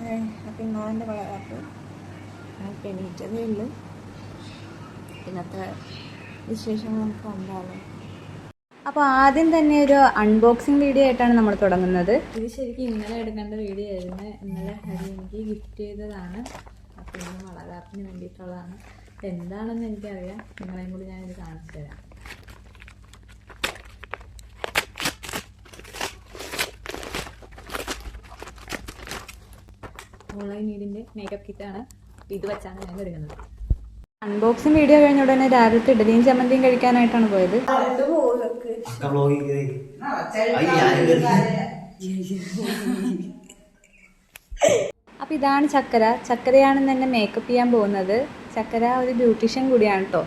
അപ്പം ഇന്നാളിൻ്റെ വളരാപ്പ് എണീറ്റതേ ഉള്ളൂ. പിന്നത്തെ വിശേഷങ്ങൾ നമുക്ക് കണ്ടാലോ. അപ്പോൾ ആദ്യം തന്നെ ഒരു അൺബോക്സിങ് വീഡിയോ ആയിട്ടാണ് നമ്മൾ തുടങ്ങുന്നത്. ഇത് ശരിക്കും ഇന്നലെ എടുക്കേണ്ട വീഡിയോ ആയിരുന്നു. ഇന്നലെ ഹരി എനിക്ക് ഗിഫ്റ്റ് ചെയ്തതാണ്. അപ്പോൾ ഇന്ന് വളരാപ്പിന് വേണ്ടിയിട്ടുള്ളതാണ്. എന്താണെന്ന് എനിക്കറിയാം, നിങ്ങളെയും കൂടി ഞാനിത് കാണിച്ചു തരാം. ഓൺലൈൻ നീഡിൻ്റെ മേക്കപ്പ് കിറ്റാണ്. ഇത് വെച്ചാണ് ഞാൻ എടുക്കുന്നത്. അൺബോക്സിങ് വീഡിയോ കഴിഞ്ഞ ഉടനെ രാവിലത്തെ ഇഡലിയും ചമ്മന്തിയും കഴിക്കാനായിട്ടാണ് പോയത്. അപ്പം ഇതാണ് ചക്കര. ചക്കരയാണ് എന്നെ മേക്കപ്പ് ചെയ്യാൻ പോകുന്നത്. ചക്കര ഒരു ബ്യൂട്ടീഷ്യൻ കൂടിയാണ് കേട്ടോ.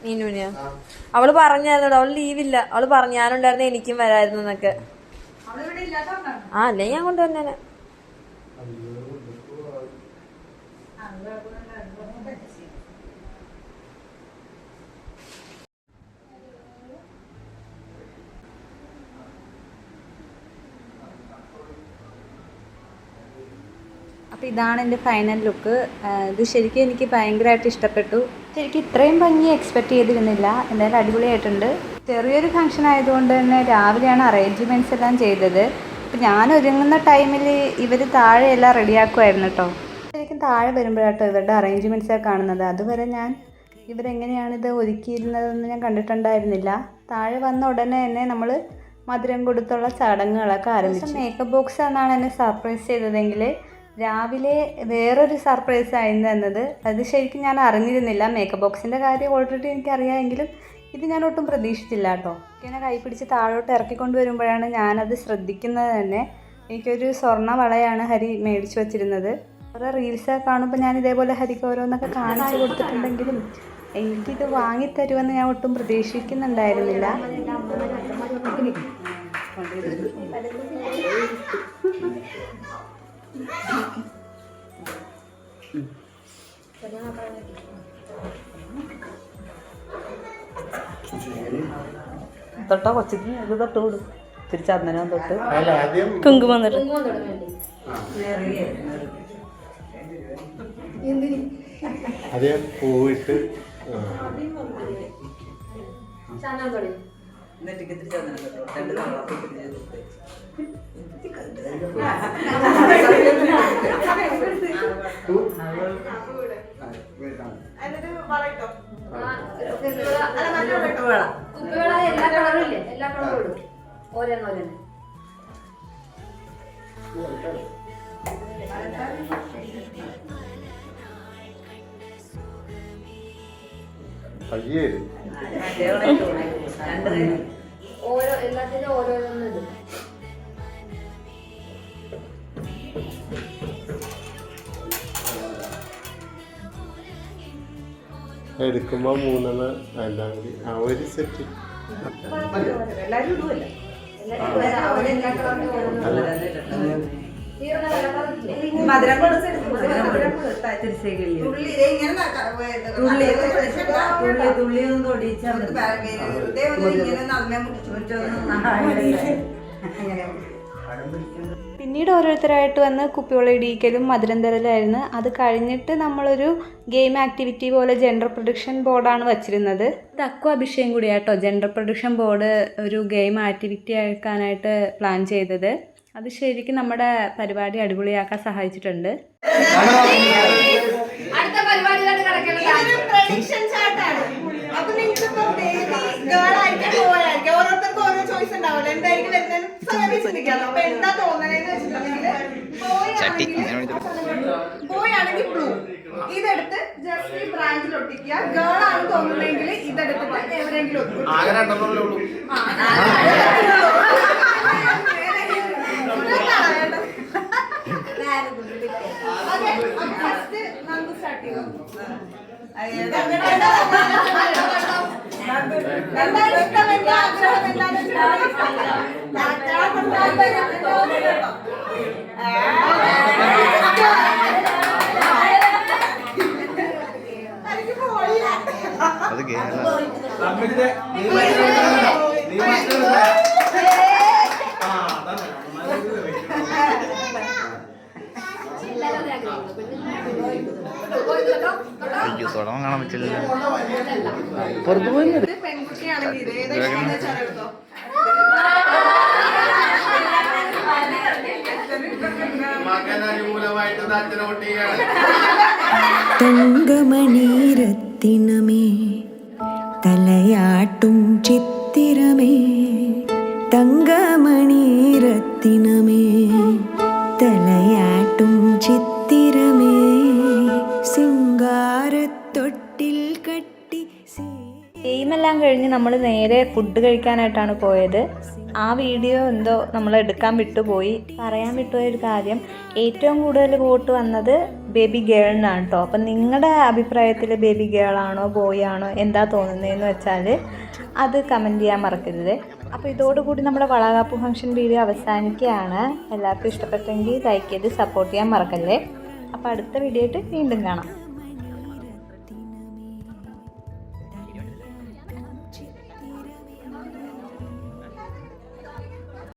മീനുവിനെയോ? അവള് പറഞ്ഞായിരുന്നു, അവള് ലീവില്ല. അവള് പറഞ്ഞാലുണ്ടായിരുന്നു എനിക്കും വരായിരുന്നു എന്നൊക്കെ. അല്ലേ ഞാൻ കൊണ്ടുവന്നേനെ. അപ്പോൾ ഇതാണ് എൻ്റെ ഫൈനൽ ലുക്ക്. ഇത് ശരിക്കും എനിക്ക് ഭയങ്കരമായിട്ട് ഇഷ്ടപ്പെട്ടു. ശരിക്കും ഇത്രയും ഭംഗി എക്സ്പെക്റ്റ് ചെയ്തിരുന്നില്ല. എന്തായാലും അടിപൊളിയായിട്ടുണ്ട്. ചെറിയൊരു ഫംഗ്ഷൻ ആയതുകൊണ്ട് തന്നെ രാവിലെയാണ് അറേഞ്ച്മെൻറ്റ്സ് എല്ലാം ചെയ്തത്. അപ്പോൾ ഞാൻ ഒരുങ്ങുന്ന ടൈമിൽ ഇവർ താഴെ എല്ലാം റെഡിയാക്കുമായിരുന്നു കേട്ടോ. ശരിക്കും താഴെ വരുമ്പോഴാട്ടോ ഇവരുടെ അറേഞ്ച്മെൻറ്റ്സൊക്കെ കാണുന്നത്. അതുവരെ ഞാൻ ഇവരെങ്ങനെയാണിത് ഒരുക്കിയിരുന്നതെന്ന് ഞാൻ കണ്ടിട്ടുണ്ടായിരുന്നില്ല. താഴെ വന്ന ഉടനെ തന്നെ നമ്മൾ മധുരം കൊടുത്തുള്ള ചടങ്ങുകളൊക്കെ ആരംഭിച്ചു. മേക്കപ്പ് ബോക്സ് എന്നാണ് എന്നെ സർപ്രൈസ് ചെയ്തതെങ്കിൽ രാവിലെ വേറൊരു സർപ്രൈസ് ആയിരുന്നു തന്നത്. അത് ശരിക്കും ഞാൻ അറിഞ്ഞിരുന്നില്ല. മേക്കപ്പ് ബോക്സിൻ്റെ കാര്യം ഓൾറെഡി എനിക്കറിയാമെങ്കിലും ഇത് ഞാൻ ഒട്ടും പ്രതീക്ഷിച്ചില്ല കേട്ടോ. ഇങ്ങനെ കൈ പിടിച്ച് താഴോട്ട് ഇറക്കിക്കൊണ്ട് വരുമ്പോഴാണ് ഞാനത് ശ്രദ്ധിക്കുന്നത് തന്നെ. എനിക്കൊരു സ്വർണ്ണ വളയാണ് ഹരി മേടിച്ചു വച്ചിരുന്നത്. ഓരോ റീൽസൊക്കെ കാണുമ്പോൾ ഞാൻ ഇതേപോലെ ഹരിക്ക് ഓരോന്നൊക്കെ കാണിച്ചു കൊടുത്തിട്ടുണ്ടെങ്കിലും എനിക്കിത് വാങ്ങിത്തരുമെന്ന് ഞാൻ ഒട്ടും പ്രതീക്ഷിക്കുന്നുണ്ടായിരുന്നില്ല. തൊട്ടോ കൊച്ചിക്ക് ഇത് തൊട്ട് കൊടു. തിരിച്ചന്നനം തൊട്ട് കുങ്കുമം തൊട്ട് പോയിട്ട് എല്ലാ കളറും ഇടും. ഓരോന്നോരോന്ന് ഓരോ എല്ലാത്തിനും ഓരോന്നും ഇടും. എടുക്കുമ്പോ മൂന്നെണ്ണം എല്ലാം കൂടി ആ ഒരു സെറ്റ് എല്ലാരും ഇടുവല്ലോ. മധുരം തുള്ളിയൊന്നും തൊടിച്ചാൽ പിന്നീട് ഓരോരുത്തരായിട്ട് വന്ന് കുപ്പിവെള്ളം ഇടിയിക്കലും മധുരം തരലായിരുന്നു. അത് കഴിഞ്ഞിട്ട് നമ്മളൊരു ഗെയിം ആക്ടിവിറ്റി പോലെ ജെൻഡർ പ്രൊഡിക്ഷൻ ബോർഡാണ് വച്ചിരുന്നത്. ഇത് അക്വ അഭിഷേകം കൂടിയാട്ടോ ജെൻഡർ പ്രൊഡിക്ഷൻ ബോർഡ് ഒരു ഗെയിം ആക്ടിവിറ്റി ആക്കാനായിട്ട് പ്ലാൻ ചെയ്തത്. അത് ശരിക്കും നമ്മുടെ പരിപാടി അടിപൊളിയാക്കാൻ സഹായിച്ചിട്ടുണ്ട്. ഓരോരുത്തർക്കും ഓരോ ചോയ്സ് ഉണ്ടാവില്ല. എന്തായിരിക്കും വരുന്നത് എന്താ തോന്നണേന്ന് വെച്ചിട്ടുണ്ടെങ്കിൽ ബോയ് ആണെങ്കിൽ ബ്ലൂ ഇതെടുത്ത് ജസ്റ്റ് ഈ ബ്രാഞ്ചിൽ ഒട്ടിക്കുക. ഗേൾ ആണ് തോന്നുന്നെങ്കിൽ ഇതെടുത്തിട്ട് എവിടെയെങ്കിലും ഒട്ടിക്കുക. ഫസ്റ്റ് നമുക്ക് സ്റ്റാർട്ട് എന്താണ് ഇഷ്ടം? എന്താണ് അത് അയ്യോ തുടങ്ങാൻ കാണാൻ പറ്റില്ല. പുറത്തു പോയി പെൺകുട്ടിയാണെങ്കിൽ ഇത് ഏതാ വെച്ചാൽ എടുത്തോ. തങ്കമണീരത്തിനമേ തലയാട്ടും ചിത്തിരമേ തങ്കമണീരത്തിനമേ തലയാട്ടും ചിത്തിരമേ സിംഗാരത്തൊട്ടിൽ കട്ടി ഗെയിമെല്ലാം കഴിഞ്ഞ് നമ്മൾ നേരെ ഫുഡ് കഴിക്കാനായിട്ടാണ് പോയത്. ആ വീഡിയോ എന്തോ നമ്മൾ എടുക്കാൻ വിട്ടുപോയി. പറയാൻ വിട്ടുപോയ ഒരു കാര്യം, ഏറ്റവും കൂടുതൽ വോട്ട് വന്നത് ബേബി ഗേളിനാണ് കേട്ടോ. അപ്പം നിങ്ങളുടെ അഭിപ്രായത്തിൽ ബേബി ഗേളാണോ ബോയ് ആണോ എന്താ തോന്നുന്നതെന്ന് വെച്ചാൽ അത് കമൻറ്റ് ചെയ്യാൻ മറക്കരുത്. അപ്പോൾ ഇതോടുകൂടി നമ്മുടെ വളകാപ്പ് ഫംഗ്ഷൻ വീഡിയോ അവസാനിക്കുകയാണ്. എല്ലാവർക്കും ഇഷ്ടപ്പെട്ടെങ്കിൽ ലൈക്ക് ചെയ്ത് സപ്പോർട്ട് ചെയ്യാൻ മറക്കല്ലേ. അപ്പോൾ അടുത്ത വീഡിയോ ആയിട്ട് വീണ്ടും കാണാം.